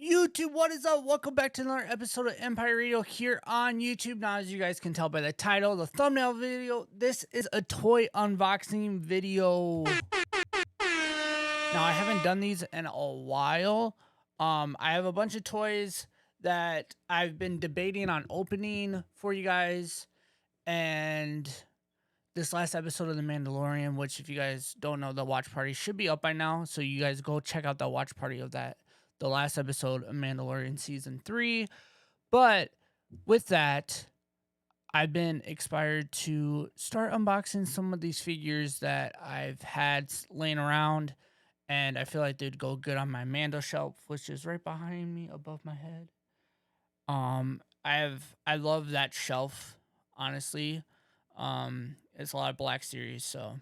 YouTube, what is up? Welcome back to another episode of Empire Radio here on YouTube. Now, as you guys can tell by the title, the thumbnail video, this is a toy unboxing video. Now, I haven't done these in a while. I have a bunch of toys that I've been debating on opening for you guys. And this last episode of The Mandalorian, which if you guys don't know, the watch party should be up by now. So you guys go check out the watch party of that. The last episode of Mandalorian Season 3. But with that, I've been inspired to start unboxing some of these figures that I've had laying around. And I feel like they'd go good on my Mando shelf, which is right behind me above my head. I love that shelf, honestly. It's a lot of Black Series, so.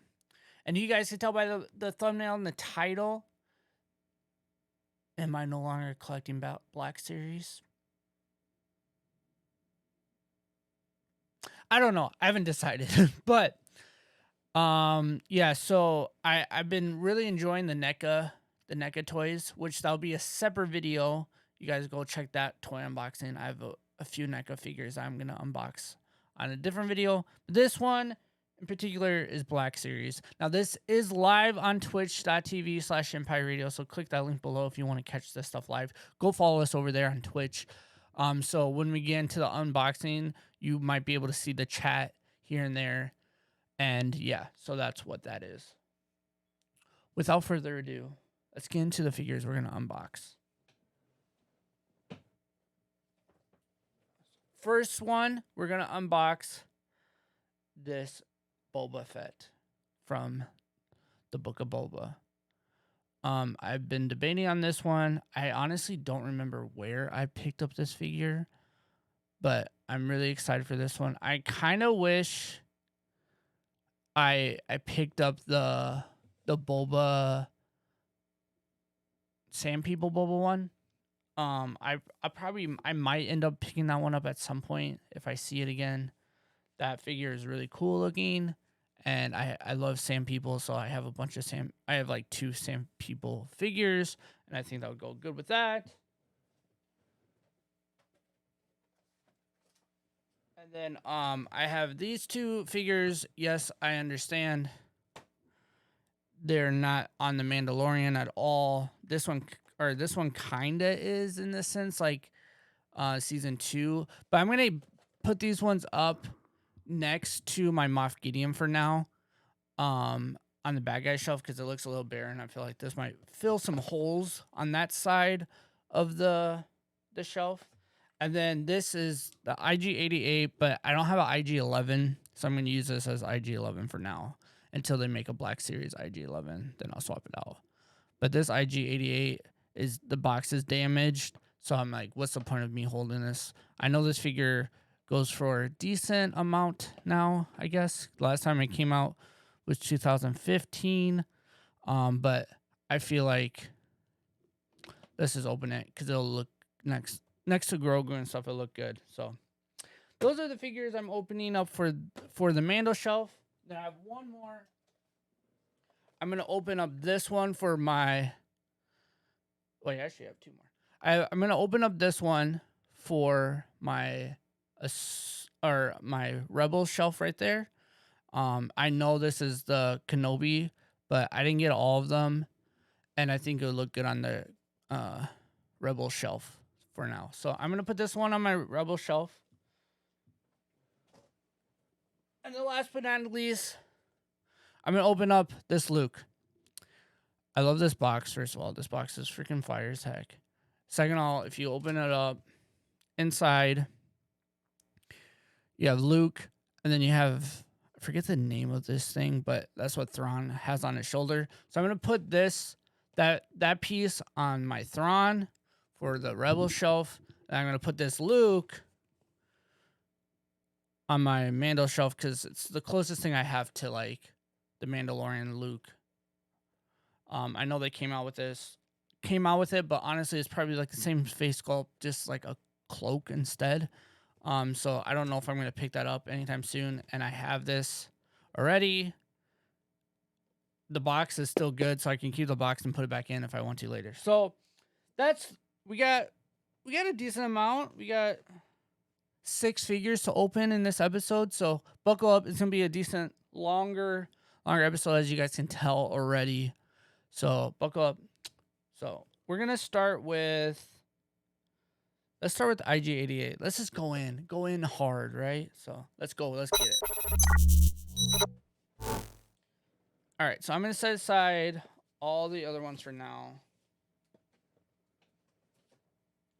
And you guys can tell by the thumbnail and the title. Am I no longer collecting Black Series? I don't know. I haven't decided. But, yeah, so I've been really enjoying the NECA toys, which that'll be a separate video. You guys go check that toy unboxing. I have a few NECA figures I'm going to unbox on a different video. This one in particular is Black Series. Now, this is live on twitch.tv/Empire Radio, so click that link below if you want to catch this stuff live. Go follow us over there on Twitch. So when we get into the unboxing, you might be able to see the chat here and there. And yeah, so that's what that is. Without further ado, let's get into the figures we're going to unbox. First one, we're going to unbox this Boba Fett from the Book of Boba. I've been debating on this one. I honestly don't remember where I picked up this figure, but I'm really excited for this one. I kind of wish I picked up the Boba Sand People Boba one. I might end up picking that one up at some point if I see it again. That figure is really cool looking, and I love Sand People, so I have a bunch of I have like 2 Sand People figures, and I think that would go good with that. And then I have these 2 figures. Yes, I understand they're not on the Mandalorian at all. This one kinda is in the sense like season 2, but I'm gonna put these ones up next to my Moff Gideon for now, on the bad guy shelf, because it looks a little bare, and I feel like this might fill some holes on that side of the shelf. And then this is the IG-88, but I don't have an IG-11, so I'm going to use this as IG-11 for now until they make a Black Series IG-11. Then I'll swap it out. But this IG-88 the box is damaged, so I'm like, what's the point of me holding this? I know this figure goes for a decent amount now, I guess. Last time it came out was 2015. But I feel like let's just open it because it'll look next to Grogu and stuff. It'll look good. So those are the figures I'm opening up for the Mando shelf. Then I have one more. I'm gonna open up this one for my. Wait, I actually have 2 more. I'm gonna open up this one for my Rebel shelf right there. I know this is the Kenobi, but I didn't get all of them, and I think it would look good on the Rebel shelf for now. So I'm gonna put this one on my Rebel shelf. And the last but not least, I'm gonna open up this Luke. I love this box. First of all, this box is freaking fire as heck. Second of all, if you open it up, inside you have Luke, and then you have, I forget the name of this thing, but that's what Thrawn has on his shoulder. So I'm gonna put that piece on my Thrawn for the Rebel shelf, and I'm gonna put this Luke on my Mando shelf because it's the closest thing I have to like the Mandalorian Luke. I know they came out with it, but honestly, it's probably like the same face sculpt, just like a cloak instead. So I don't know if I'm gonna pick that up anytime soon. And I have this already. The box is still good, so I can keep the box and put it back in if I want to later. So that's we got a decent amount. We got 6 figures to open in this episode, so buckle up. It's gonna be a decent longer episode, as you guys can tell already. So buckle up. So we're gonna start with. Let's start with IG88. Let's just go in hard, right? So let's go. Let's get it. All right. So I'm gonna set aside all the other ones for now.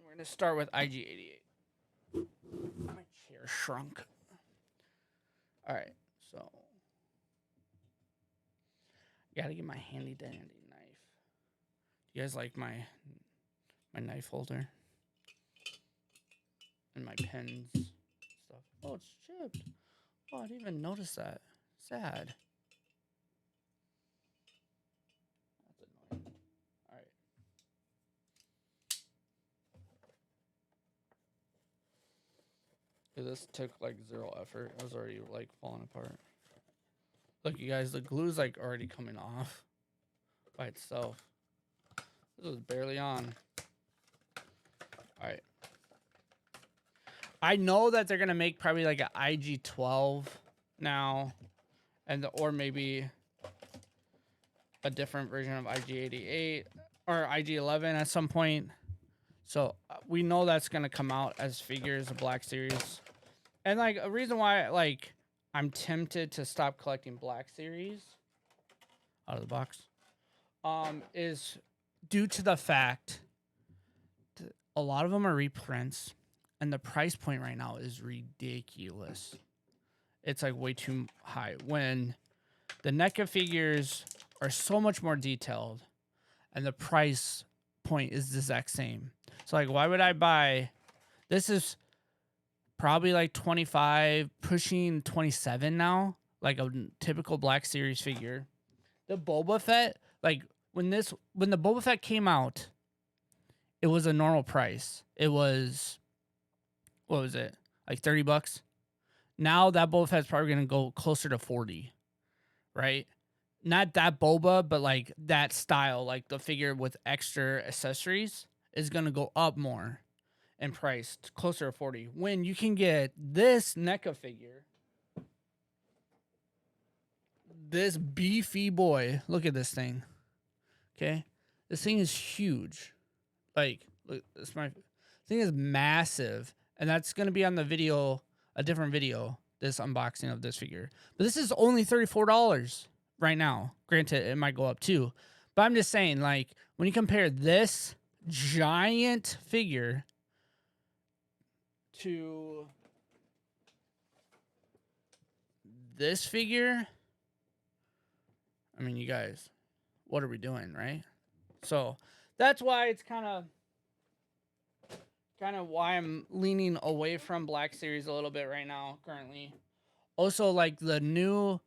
We're gonna start with IG88. My chair shrunk. All right. So gotta get my handy dandy knife. You guys like my knife holder? And my pens stuff. Oh, it's chipped. Oh, I didn't even notice that. Sad. That's annoying. All right. Dude, this took like 0 effort. It was already like falling apart. Look, you guys, the glue's like already coming off by itself. This was barely on. All right. I know that they're gonna make probably like an IG12 now, or maybe a different version of IG88 or IG11 at some point. So we know that's gonna come out as figures, a Black Series, and like a reason why like I'm tempted to stop collecting Black Series out of the box, is due to the fact that a lot of them are reprints. And the price point right now is ridiculous. It's like way too high. When the NECA figures are so much more detailed and the price point is the exact same. So like, why would I buy? This is probably like 25, pushing 27 now. Like a typical Black Series figure. The Boba Fett, like when the Boba Fett came out, it was a normal price. It was... what was it? Like $30? Now that Boba Fett's probably going to go closer to 40, right? Not that Boba, but like that style, like the figure with extra accessories is going to go up more in price, closer to 40. When you can get this NECA figure, this beefy boy, look at this thing. Okay? This thing is huge. Like, look, this thing is massive. And that's going to be on the video, a different video, this unboxing of this figure. But this is only $34 right now. Granted, it might go up too. But I'm just saying, like, when you compare this giant figure to this figure, I mean, you guys, what are we doing, right? So that's why it's kind of why I'm leaning away from Black Series a little bit right now, currently. Also, like the new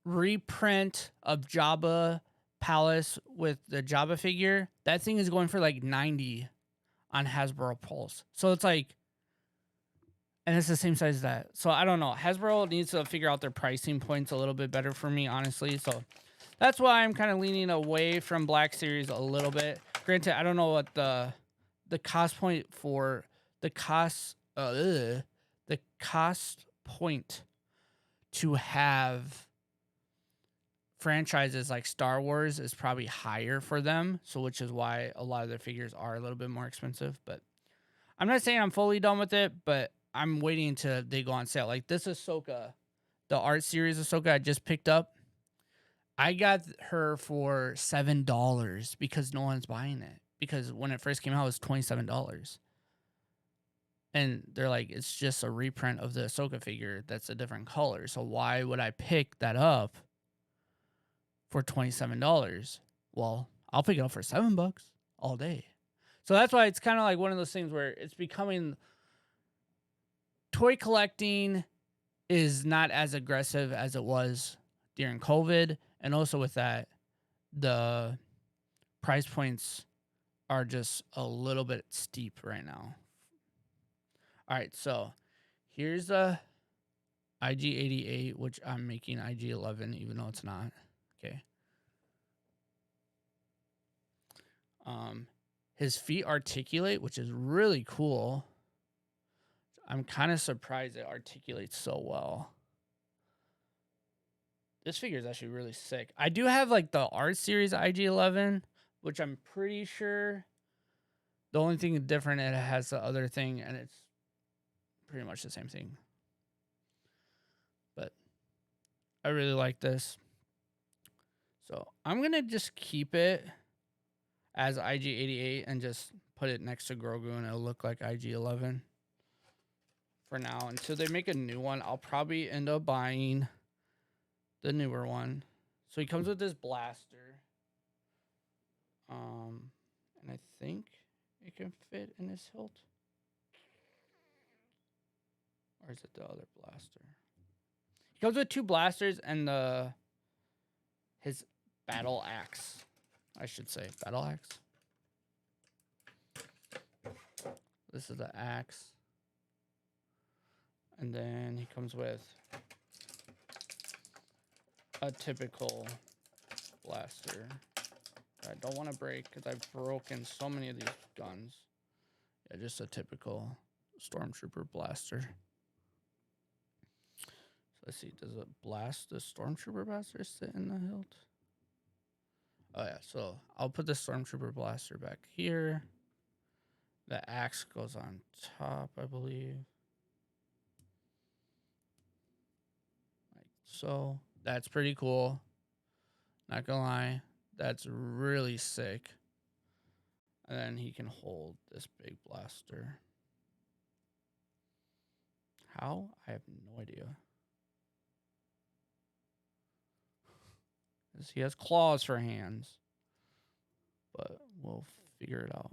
reprint of Jabba Palace with the Jabba figure, that thing is going for like 90 on Hasbro Pulse. So it's like, and it's the same size as that. So I don't know. Hasbro needs to figure out their pricing points a little bit better for me, honestly. So that's why I'm kind of leaning away from Black Series a little bit. Granted, I don't know what the cost point for the cost point to have franchises like Star Wars is probably higher for them, so which is why a lot of their figures are a little bit more expensive. But I'm not saying I'm fully done with it, but I'm waiting until they go on sale. Like this Ahsoka, the art series Ahsoka I just picked up, I got her for $7 because no one's buying it. Because when it first came out, it was $27. And they're like, it's just a reprint of the Ahsoka figure that's a different color. So why would I pick that up for $27? Well, I'll pick it up for $7 all day. So that's why it's kind of like one of those things where it's becoming... toy collecting is not as aggressive as it was during COVID. And also with that, the price points are just a little bit steep right now. All right, so here's the IG88, which I'm making IG11, even though it's not. Okay. His feet articulate, which is really cool. I'm kind of surprised it articulates so well. This figure is actually really sick. I do have like the art series IG-11, which I'm pretty sure the only thing different, it has the other thing, and it's pretty much the same thing. But I really like this. So I'm going to just keep it as IG-88 and just put it next to Grogu, and it'll look like IG-11 for now. Until they make a new one, I'll probably end up buying the newer one. So he comes with this blaster. And I think it can fit in his hilt. Or is it the other blaster? He comes with 2 blasters and his battle axe. I should say battle axe. This is the axe. And then he comes with a typical blaster. I don't want to break because I've broken so many of these guns. Yeah, just a typical Stormtrooper blaster. So let's see, does it blast the Stormtrooper blaster sit in the hilt? Oh yeah, so I'll put the Stormtrooper blaster back here. The axe goes on top, I believe. Like so. That's pretty cool. Not gonna lie. That's really sick. And then he can hold this big blaster. How? I have no idea. He has claws for hands. But we'll figure it out.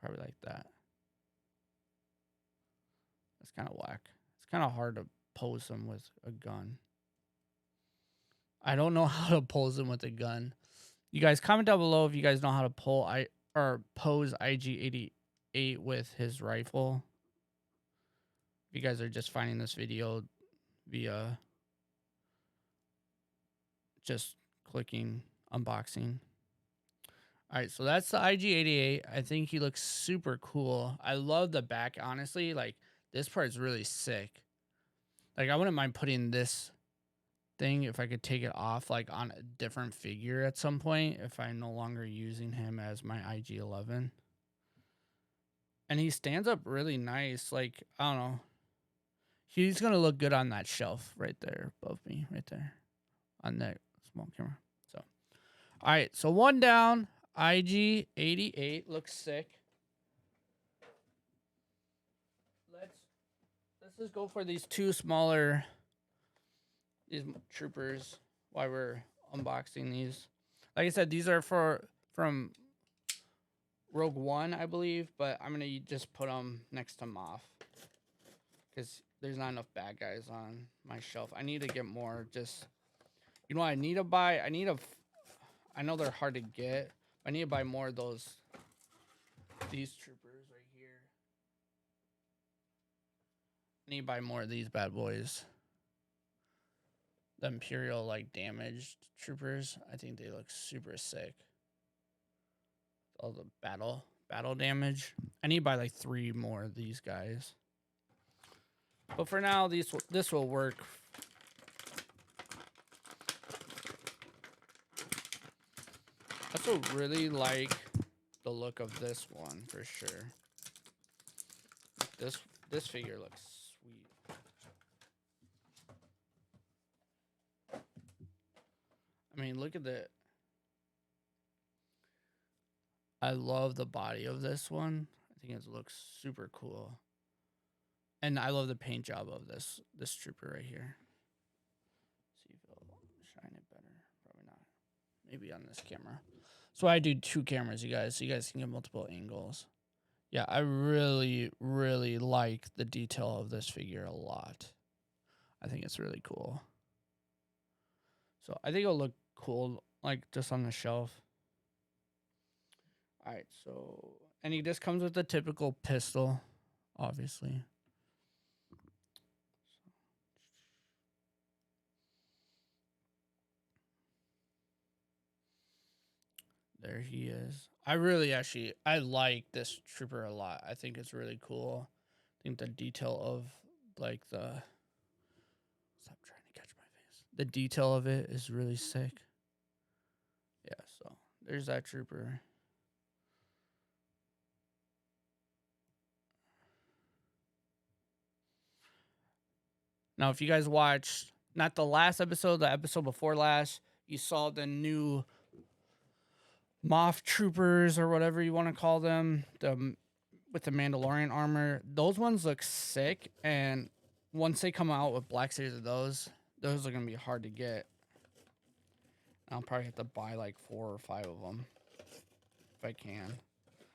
Probably like that. That's kind of whack. It's kind of hard to pose him with a gun. I don't know how to pose him with a gun. You guys comment down below if you guys know how to pose IG-88 with his rifle. If you guys are just finding this video via just clicking unboxing. All right, so that's the IG-88. I think he looks super cool. I love the back, honestly. Like, this part's really sick. Like, I wouldn't mind putting this thing if I could take it off, like, on a different figure at some point if I'm no longer using him as my IG-11. And he stands up really nice. Like, I don't know. He's going to look good on that shelf right there above me, right there on that small camera. So, all right, so one down. IG-88 looks sick. Let's just go for these 2 smaller troopers while we're unboxing these. Like I said, these are from Rogue One, I believe, but I'm gonna just put them next to Moff because there's not enough bad guys on my shelf. I need to get more. Just, you know what I need to buy? I know they're hard to get. I need to buy more of these troopers right here. I need to buy more of these bad boys. The Imperial, like, damaged troopers. I think they look super sick. All the battle damage. I need to buy like 3 more of these guys. But for now, this will work. I also really like the look of this one for sure. This figure looks sweet. I mean, look at the. I love the body of this one. I think it looks super cool. And I love the paint job of this trooper right here. See if it'll shine it better. Probably not. Maybe on this camera. So I do 2 cameras, you guys, so you guys can get multiple angles. Yeah, I really, really like the detail of this figure a lot. I think it's really cool. So I think it'll look cool, like, just on the shelf. All right, so, and he just comes with the typical pistol, obviously. There he is. I like this trooper a lot. I think it's really cool. I think the detail of like the stop trying to catch my face. The detail of it is really sick. Yeah, so there's that trooper. Now, if you guys watched not the last episode, the episode before last, you saw the new Moth troopers or whatever you want to call them, with the Mandalorian armor. Those ones look sick, and once they come out with Black Series of those are gonna be hard to get. I'll probably have to buy like 4 or 5 of them if I can.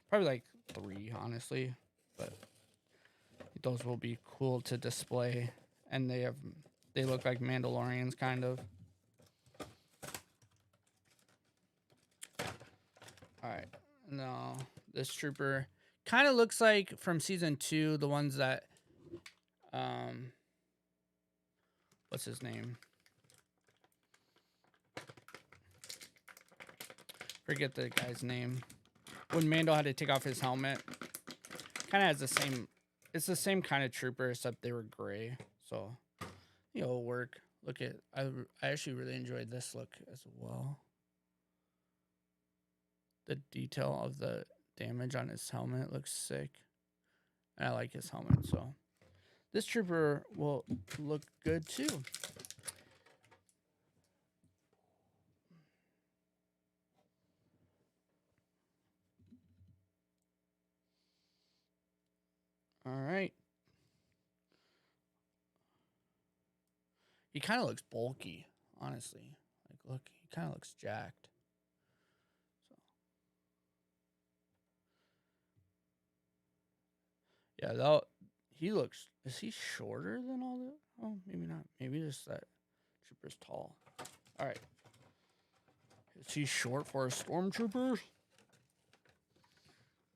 Probably like 3, honestly, but those will be cool to display, and they look like Mandalorians kind of. All right, no, this trooper kind of looks like from season 2, the ones that, what's his name? Forget the guy's name. When Mando had to take off his helmet, kind of has the same. It's the same kind of trooper, except they were gray. So, it'll work. Look at, I actually really enjoyed this look as well. The detail of the damage on his helmet looks sick. And I like his helmet, so this trooper will look good too. All right. He kind of looks bulky, honestly. Like, look, he kind of looks jacked. So, yeah, though he looks. Is he shorter than all the? Oh, maybe not. Maybe just that trooper's tall. All right. Is he short for a stormtrooper?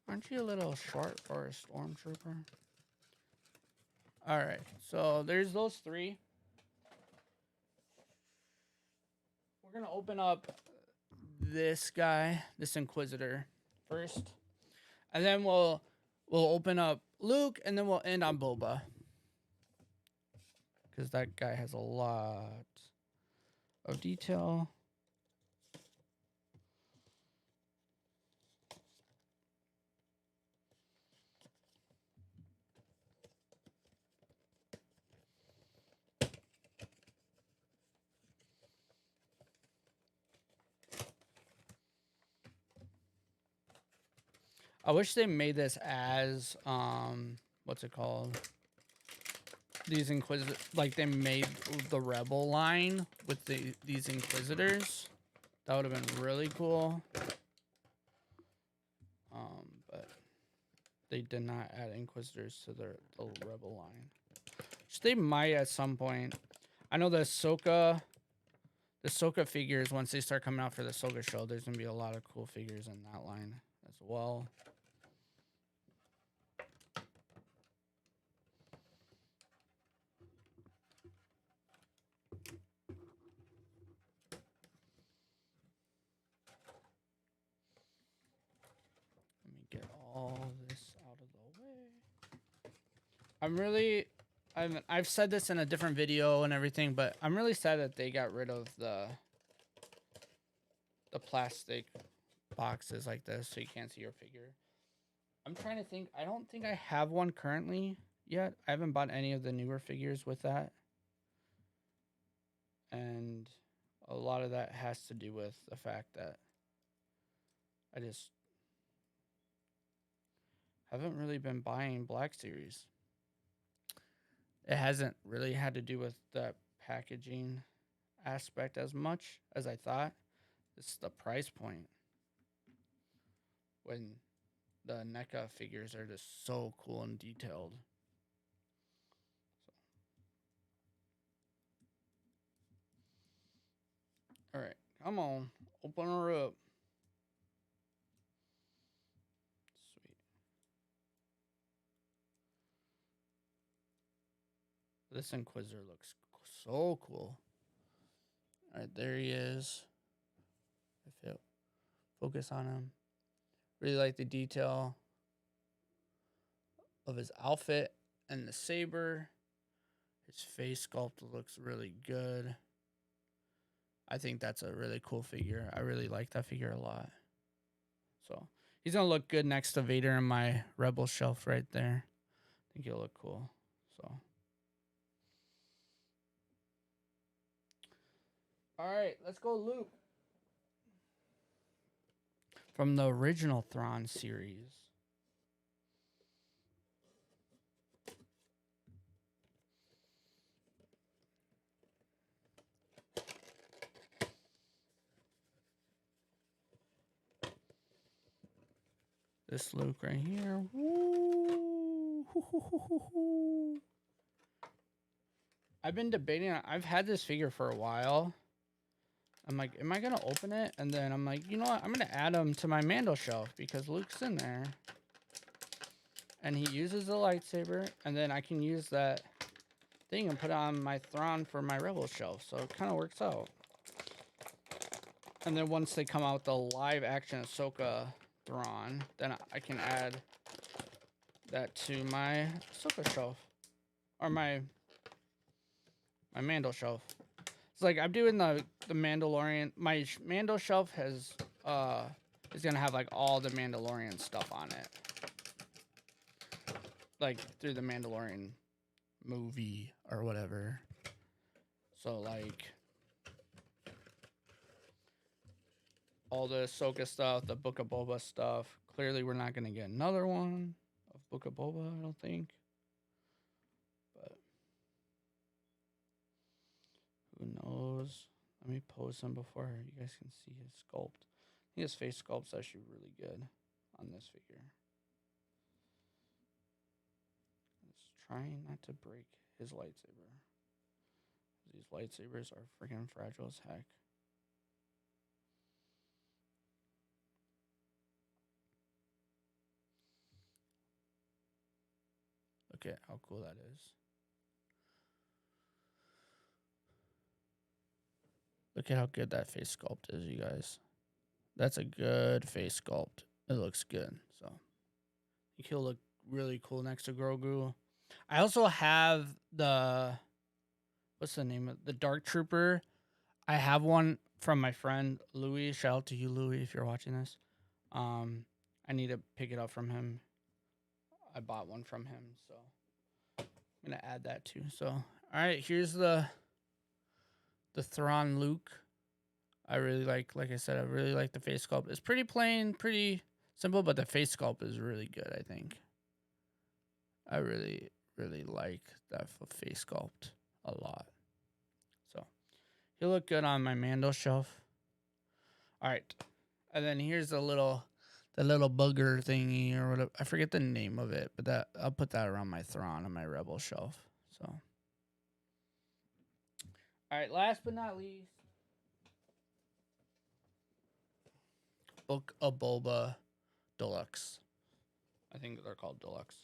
Aren't you a little short for a stormtrooper? All right. So there's those 3. We're gonna open up this guy, this Inquisitor, first, and then we'll open up Luke, and then we'll end on Boba, because that guy has a lot of detail. I wish they made this as what's it called? These Inquisitors, like they made the Rebel line with these Inquisitors. That would have been really cool. But they did not add Inquisitors to the Rebel line. Which they might at some point. I know the Ahsoka figures, once they start coming out for the Ahsoka show, there's gonna be a lot of cool figures in that line as well. Get all this out of the way. I've said this in a different video and everything, but I'm really sad that they got rid of the plastic boxes like this, so you can't see your figure. I'm trying to think. I don't think I have one currently yet. I haven't bought any of the newer figures with that, and a lot of that has to do with the fact that I just haven't really been buying Black Series. It hasn't really had to do with the packaging aspect as much as I thought. It's the price point. When the NECA figures are just so cool and detailed. All right, come on, open her up. Sweet. This Inquisitor looks so cool. All right, there he is. If focus on him. Really like the detail of his outfit and the saber. His face sculpt looks really good. I think that's a really cool figure. I really like that figure a lot. So he's going to look good next to Vader in my Rebel shelf right there. I think he'll look cool. So. All right, let's go Luke. From the original Thrawn series. This Luke right here. Woo! I've been debating. I've had this figure for a while. I'm like, am I going to open it? And then I'm like, you know what? I'm going to add him to my Mando shelf because Luke's in there. And he uses the lightsaber. And then I can use that thing and put it on my Thrawn for my Rebel shelf. So it kind of works out. And then once they come out with the live action Ahsoka Thrawn, then I can add that to my Ahsoka shelf. Or my Mando shelf. It's like I'm doing the Mandalorian. My Mando shelf is gonna have like all the Mandalorian stuff on it, like through the Mandalorian movie or whatever. So like all the Ahsoka stuff, the Book of Boba stuff. Clearly, we're not gonna get another one of Book of Boba. I don't think. But who knows? Let me pose him before you guys can see his sculpt. I think his face sculpt's actually really good on this figure. Let's try not to break his lightsaber. These lightsabers are freaking fragile as heck. Look at how cool that is. Look at how good that face sculpt is, you guys. That's a good face sculpt. It looks good. So I think he'll look really cool next to Grogu. I also have the, what's the name of the Dark Trooper? I have one from my friend Louis. Shout out to you, Louis, if you're watching this. I need to pick it up from him. I bought one from him, so I'm gonna add that too. So all right, here's the Thrawn Luke. I really like I said, I really like the face sculpt. It's pretty plain, pretty simple, but the face sculpt is really good, I think. I really, really like that face sculpt a lot. So he'll look good on my Mando shelf. All right. And then here's the little bugger thingy or whatever. I forget the name of it, but that I'll put that around my Thrawn on my Rebel shelf. So all right, last but not least, Book of Boba Deluxe. I think they're called Deluxe.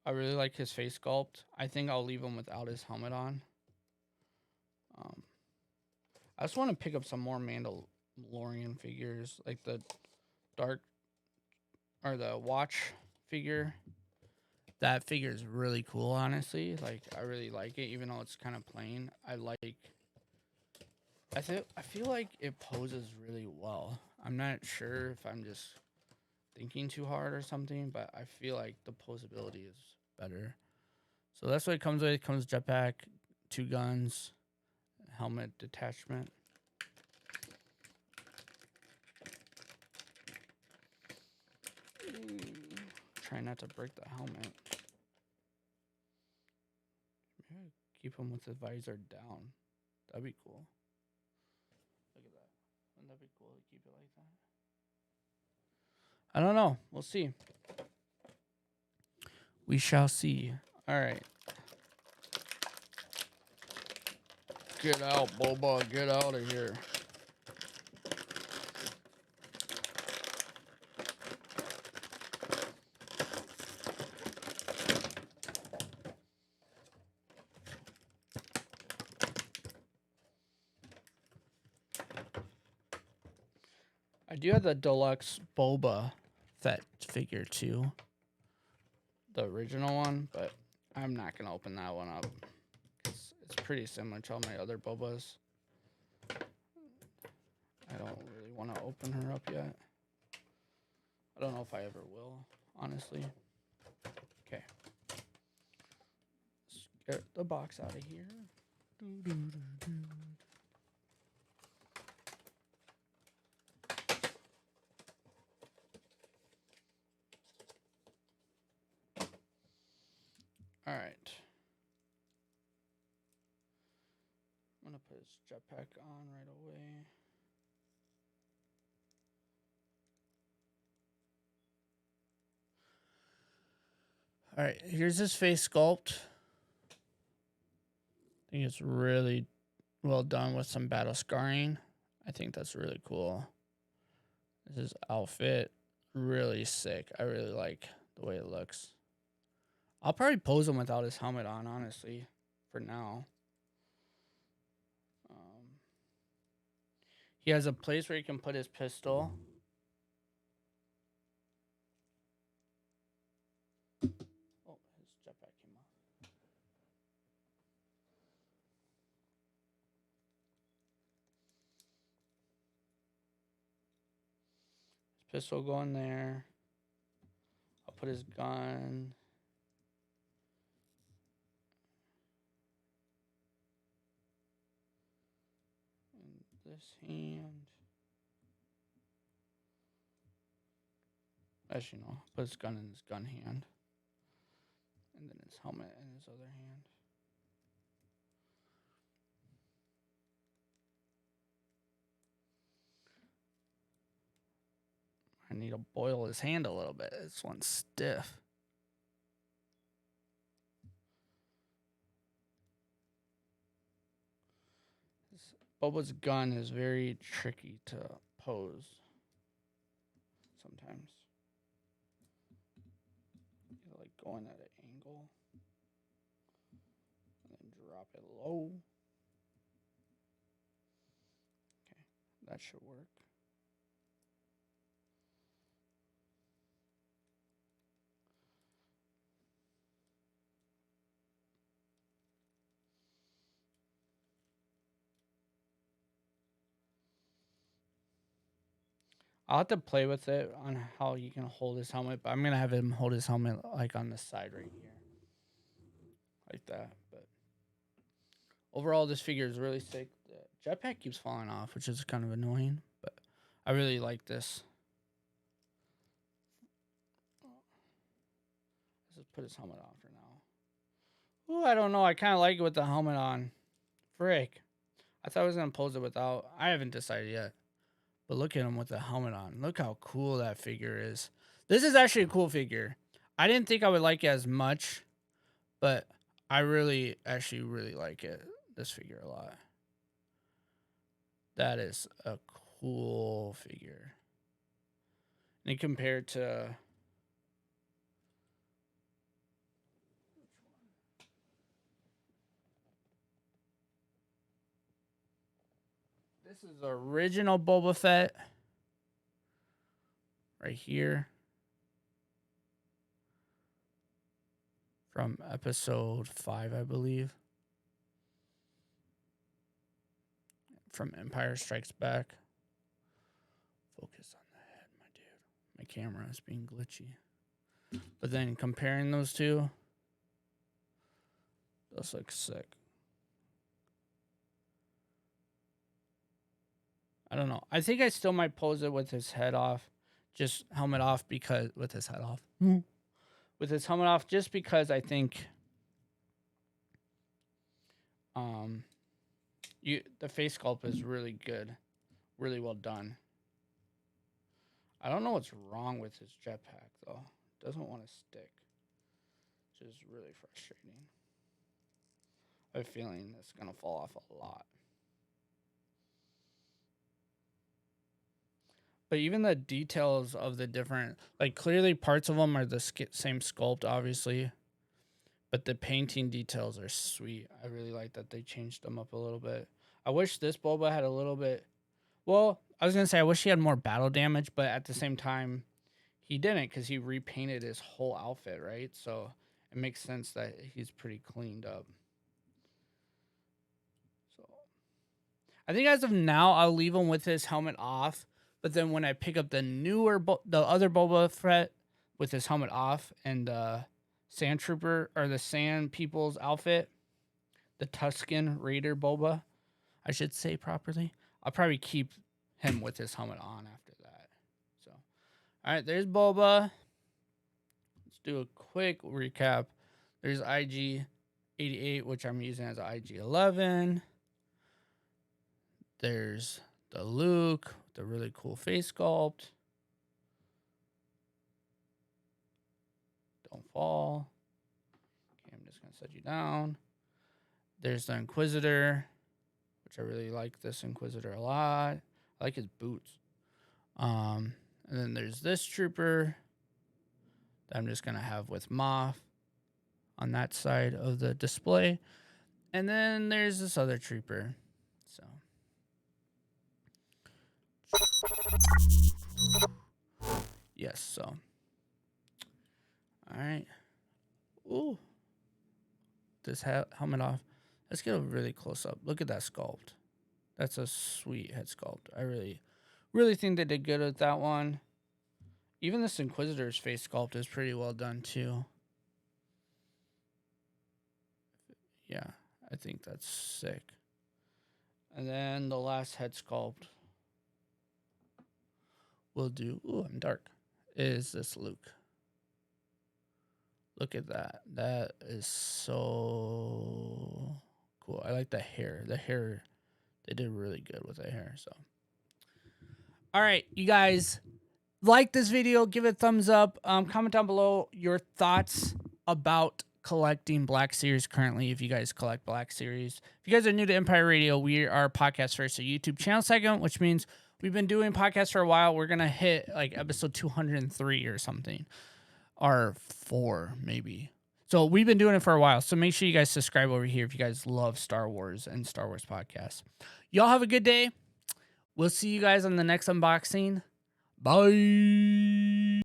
I really like his face sculpt. I think I'll leave him without his helmet on. I just want to pick up some more Mandalorian figures, like the Watch figure. That figure is really cool, honestly. Like, I really like it, even though it's kind of plain. I feel like it poses really well. I'm not sure if I'm just thinking too hard or something, but I feel like the posability is better. So that's what it comes with. It comes jetpack, 2 guns, helmet detachment. Try not to break the helmet. Maybe keep him with the visor down. That'd be cool. Look at that. Wouldn't that be cool to keep it like that? I don't know. We'll see. We shall see. All right. Get out, Boba. Get out of here. do have the deluxe Boba Fett figure too. The original one, but I'm not going to open that one up. It's pretty similar to all my other Bobas. I don't really want to open her up yet. I don't know if I ever will, honestly. Okay. Let's get the box out of here. All right. I'm going to put his jetpack on right away. All right, here's his face sculpt. I think it's really well done with some battle scarring. I think that's really cool. His outfit, really sick. I really like the way it looks. I'll probably pose him without his helmet on, honestly, for now. He has a place where he can put his pistol. Oh, his jetpack came off. His pistol going there. I'll put his gun. In this hand. Actually, no. Put his gun in his gun hand. And then his helmet in his other hand. I need to boil his hand a little bit. This one's stiff. Boba's gun is very tricky to pose sometimes. You like going at an angle and then drop it low. Okay, that should work. I'll have to play with it on how you can hold his helmet, but I'm going to have him hold his helmet like on the side right here. Like that. But overall, this figure is really sick. The jetpack keeps falling off, which is kind of annoying, but I really like this. Let's just put his helmet on for now. Ooh, I don't know. I kind of like it with the helmet on. Frick. I thought I was going to pose it without. I haven't decided yet. But look at him with the helmet on. Look how cool that figure is. This is actually a cool figure. I didn't think I would like it as much, but I actually really like it. This figure a lot. That is a cool figure. And compared to this is original Boba Fett. Right here. From episode 5, I believe. From Empire Strikes Back. Focus on the head, my dude. My camera is being glitchy. But then comparing those two, those look sick. I don't know. I think I still might pose it with his head off. Just helmet off because... With his head off. With his helmet off just because I think... the face sculpt is really good. Really well done. I don't know what's wrong with his jetpack, though. It doesn't want to stick. Which is really frustrating. I have a feeling it's going to fall off a lot. But even the details of the different... Like, clearly parts of them are the same sculpt, obviously. But the painting details are sweet. I really like that they changed them up a little bit. I wish this Boba had a little bit... Well, I was gonna say I wish he had more battle damage, but at the same time, he didn't because he repainted his whole outfit, right? So it makes sense that he's pretty cleaned up. So I think as of now, I'll leave him with his helmet off. But then when I pick up the the other Boba Fett with his helmet off and Sand Trooper or the Sand People's outfit, the Tusken Raider Boba, I should say properly, I'll probably keep him with his helmet on after that. So, all right, there's Boba. Let's do a quick recap. There's IG-88, which I'm using as an IG-11. There's the Luke, the really cool face sculpt. Don't fall. Okay, I'm just going to set you down. There's the Inquisitor, which I really like this Inquisitor a lot. I like his boots. And then there's this trooper that I'm just going to have with Moff on that side of the display. And then there's this other trooper. So. Yes, so. All right. Ooh. This helmet off. Let's get a really close up. Look at that sculpt. That's a sweet head sculpt. I really think they did good with that one. Even this Inquisitor's face sculpt is pretty well done too. Yeah, I think that's sick. And then the last head sculpt we'll do, ooh, I'm dark, is this Luke. Look at that. That is so cool. I like the hair. The hair, they did really good with the hair. So, all right, you guys, like this video, give it a thumbs up. Comment down below your thoughts about collecting Black Series currently, if you guys collect Black Series. If you guys are new to Empire Radio, we are podcast first, a YouTube channel second, which means we've been doing podcasts for a while. We're going to hit like episode 203 or something. Or 4, maybe. So we've been doing it for a while. So make sure you guys subscribe over here if you guys love Star Wars and Star Wars podcasts. Y'all have a good day. We'll see you guys on the next unboxing. Bye.